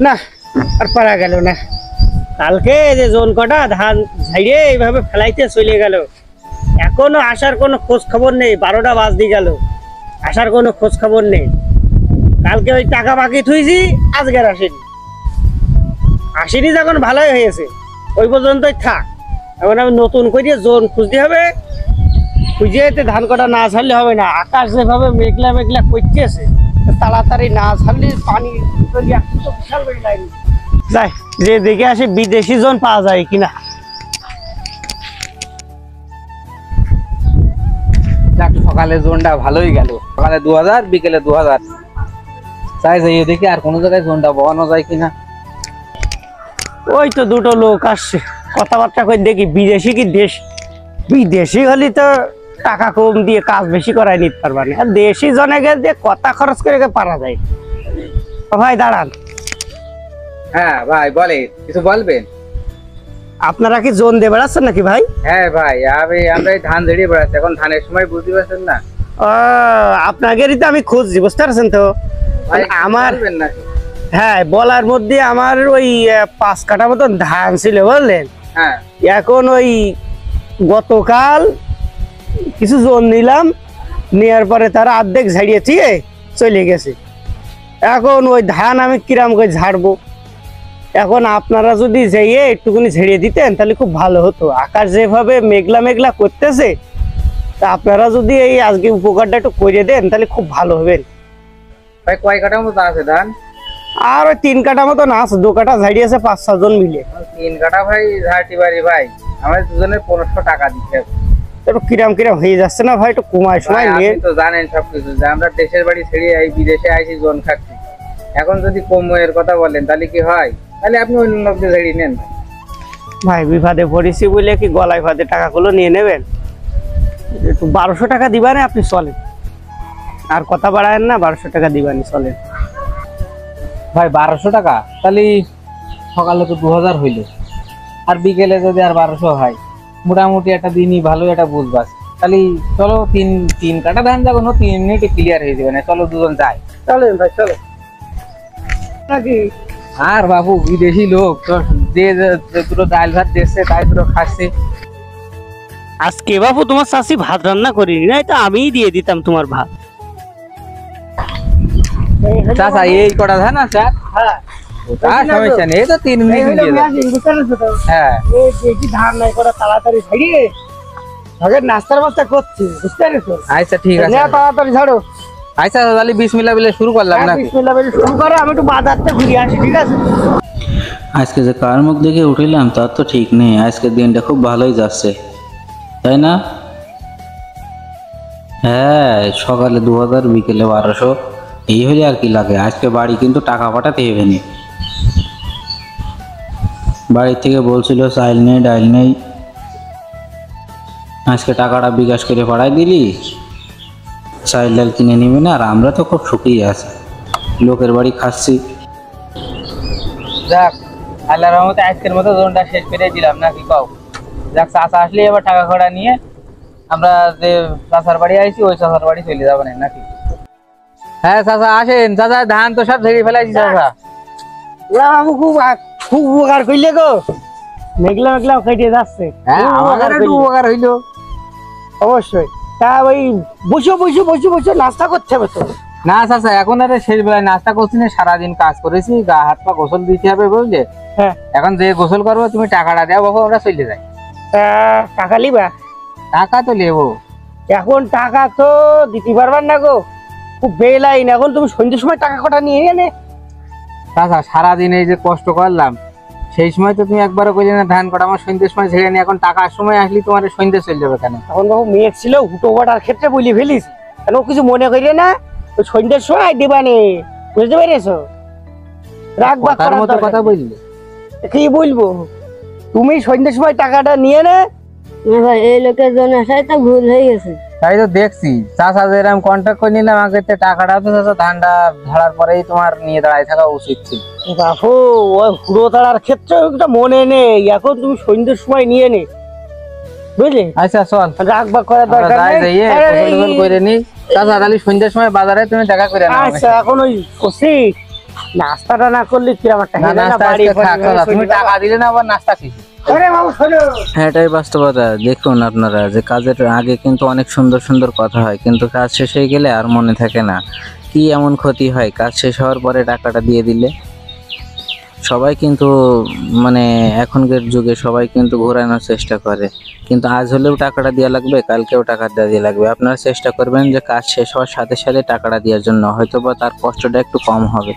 না আর পারা গেল না। কালকে যে জোন কটা ধান ঝাইড়ে এইভাবে ফেলাইতে চলে গেল, এখনো আসার কোনো খোঁজ খবর নেই। 12টা বাজতে গেল, আসার কোনো খোঁজ খবর নেই। কালকে ওই টাকা বাকি থুইছি, আজকের আসেনি যখন ভালোই হয়েছে, ওই পর্যন্তই থাক। এখন আমি নতুন করে জোন খুঁজতে হবে, খুঁজে ধান কটা না ছাড়লে হবে না। আকাশ যেভাবে মেঘলা মেঘলা করতেছে, তাড়াতাড়ি না ছাড়লে পানি বিশাল লাইন যাই, যে দেখে আসে বিদেশি জোন পাওয়া যায় কিনা। সকালে জোনটা ভালোই গেল, সকালে 2000 বিকেলে 2000। তাই যাই দেখি আর কোনো জায়গায় জোনটা বসানো যায় কিনা। ওই তো দুটো লোক আসছে, কথাবার্তা করে দেখি বিদেশি কি দেশ। বিদেশি হলে তো টাকা কম দিয়ে কাজ বেশি করাই নিতে পারবা না, আর দেশি জনে গেলে কথা খরচ করে পারা যায়। ভাই দাঁড়ান। হ্যাঁ ভাই বলে, কিছু বলবেন? আপনারা কি জোন দিয়ে বেড়াচ্ছেন নাকি ভাই? হ্যাঁ ভাই, আমরা ধান ঝেড়ে বেড়াচ্ছি, এখন ধানের সময় বুঝতে পারছেন না। আপনাদেরই তো আমি খুঁজছি, বুঝতে পারছেন তো। আমার হ্যাঁ বলার মধ্যে আমার ওই 5 কাঠা মতন ধান ছিল বুঝলেন। হ্যাঁ এখন ওই গতকাল কিছু জোন নিলাম, নেওয়ার পরে তারা অর্ধেক ঝাড়িয়েছি চলে গেছে। এখন ওই ধান আমি কিরাম করে ঝাড়বো। এখন আপনারা যদি যাইয়ে একটুকুনি ঝেড়ে দিতেন তাহলে খুব ভালো হতো। আকাশ যেভাবে মেঘলা মেঘলা করতেছে, তা আপনারা যদি এই আজকে উপকারটা একটু করে দেন তাহলে খুব ভালো হবে। ভাই কয় কাঠা মতো আছে ধান? আর ওই 3 কাঠা মতন আছে, 2 কাঠা ঝাড়িয়েছে 5-6 জন মিলে। 3 কাঠা ভাই ঝাড়তে পারি ভাই, আমাদের দুজনের 1500 টাকা দিতে হবে। একটু কিরাম কিরাম হয়ে যাচ্ছে না ভাই, একটু কমায় সময় নিয়ে। তো জানেন সবকিছু যে আমরা দেশের বাড়ি ছেড়ে এই বিদেশে আইছি জোন খাচ্ছি। এখন যদি কম এর কথা বলেন তাহলে কি হয়? তাহলে আপনি অন্য লোকদের ঝেড়ে নেন ভাই। বিভাদে পড়েছি বলে কি গলায় ফাঁদে টাকাগুলো নিয়ে নেবেন? একটু 1200 টাকা দিবানে আপনি চলেন, আর কথা বাড়ায়েন না। 1200 টাকা দিবানি চলেন ভাই। 1200 টাকা? তাহলে সকালে তো 2000 হইল, আর বিকেলে যদি আর 1200 হয়, মোটামুটি একটা দিনই ভালো একটা বুঝবাস। তাহলে চলো 3 কাঠা ধান যাবো, 3 মিনিটে ক্লিয়ার হয়ে যাবে না। চলো দুজন যাই। চলেন ভাই চলো নাকি। আর বাবু বিদেশি লোক তো, যে দুটো ডাল ভাত দিচ্ছে তাই দুটো খাচ্ছে। আজকে বাবু তোমার চাষি ভাত রান্না করিনি, নাই তো আমিই দিয়ে দিতাম তোমার ভাত। চাচা এই কটা ধান আছে? হ্যাঁ সমস্যা নেই, এই তো 3 মিনিট দিয়ে দাও। হ্যাঁ দেখি ধান নাই করা তাড়াতাড়ি ছাড়িয়ে আগে নাস্তার বাস্তা করছি, বুঝতে পেরেছো? আচ্ছা ঠিক আছে, তাড়াতাড়ি ছাড়ো। আচ্ছা তাহলে বিসমিল্লাহ বলে শুরু করলাম না? বিসমিল্লাহ বলে শুরু করো, আমি একটু বাজারতে ঘুরে আসি, ঠিক আছে? আজকে যে কার মুখ দেখে উঠিলাম তার তো ঠিক নেই। আজকের দিনটা খুব ভালোই যাচ্ছে, তাই না? হ্যাঁ, সকালে 2000 বিকেলে 1200, এই হলে আর কি লাগে। আজকে বাড়ি কিন্তু টাকা পাঠাতে হবে না। বাড়ির থেকে বলছিল চাইল নেই ডাইল নেই, আজকে টাকাটা বিকাশ করে পাঠাই দিলি, চাইল ডাল কিনে নিবে না। আর আমরা তো খুব সুখী আছি, লোকের বাড়ি খাচ্ছি। যাক আল্লাহর রহমতে আজকের মতো জোনটা শেষ করে দিলাম, নাকি কও? যাক চাচা আসলে এবার টাকা খড়া নিয়ে আমরা যে চাচার বাড়ি আইছি ওই চাচার বাড়ি চলে যাবো নাকি? হ্যাঁ চাচা আসেন। চাচা ধান তো সব ঝেড়ে ফেলাইছি চাচা। খুব উপকার করলে গো, মেঘলা মেঘলা কেটে যাচ্ছে। হ্যাঁ আমাদের একটু উপকার হইলো অবশ্যই। তা ওই বসে বসে বসে বসে নাস্তা করতে হবে তো? না চাচা এখন আর শেষ বেলায় নাস্তা করছি না, সারাদিন কাজ করেছি, গা হাত পা গোসল দিতে হবে বুঝলে। হ্যাঁ এখন যে গোসল করবো তুমি টাকাটা দেও বাবু, আমরা চলে যাই। টাকা লিবা? টাকা তো নেবো। এখন টাকা তো দিতে পারবার না গো, খুব বেলাইন। এখন তুমি সন্ধ্যের সময় টাকা কটা নিয়ে এনে। চাচা সারাদিন এই যে কষ্ট করলাম, সেই সময় তো তুমি একবারও কইলে না ধান কটা আমার সন্ধ্যের সময় ঝেড়ে নি। এখন টাকার সময় আসলে তোমার সন্ধ্যে চলে যাবে কেন? এখন বাবু মেঘ ছিল, হুটো কাটার ক্ষেত্রে বলি ফেলিস, কেন কিছু মনে করিলে না। ওই সন্ধ্যের সময় দিবানি, বুঝতে পেরেছো? রাখবা কথা বললে কি বলবো, তুমি সন্ধ্যের সময় টাকাটা নিয়ে নে। ভাই এই লোকের জন্য আসাই তো ভুল হয়ে গেছে। তাই তো দেখছি চাচা যে এরকম কন্ট্যাক্ট করে নিলাম আগে, টাকাটা তো চাচা ধানটা ঝাড়ার পরেই তোমার নিয়ে দাঁড়ায় থাকা উচিত ছিল। বাপু ওই হুড়ো তাড়ার ক্ষেত্রে ওটা মনে নেই, এখন তুমি সন্ধ্যের সময় নিয়ে নে, বুঝলি? আচ্ছা চল রাখবা করার দরকার নেই। করে নি চাচা, তাহলে সন্ধ্যের সময় বাজারে তুমি দেখা করে নাও। আচ্ছা এখন ওই করছি নাস্তাটা না করলে কিরাম একটা না হেলে না নাস্তা বাড়ি আজকে থাক ঘরে না, তুমি চলে টাকা দিলে না আবার নাস্তা খেয়েছি। আরে বাবু শোনো হ্যাঁ এটাই বাস্তবতা। দেখুন আপনারা যে কাজের আগে কিন্তু অনেক সুন্দর সুন্দর কথা হয়, কিন্তু কাজ শেষ হয়ে গেলে আর মনে থাকে না। কি এমন ক্ষতি হয় কাজ শেষ হওয়ার পরে টাকাটা দিয়ে দিলে? সবাই কিন্তু মানে এখনকার যুগে সবাই কিন্তু ঘোরানোর চেষ্টা করে, কিন্তু আজ হলেও টাকাটা দেওয়া লাগবে, কালকেও টাকা দেওয়া লাগবে। আপনারা চেষ্টা করবেন যে কাজ শেষ হওয়ার সাথে সাথে টাকাটা দেওয়ার জন্য, হয়তো বা তার কষ্টটা একটু কম হবে।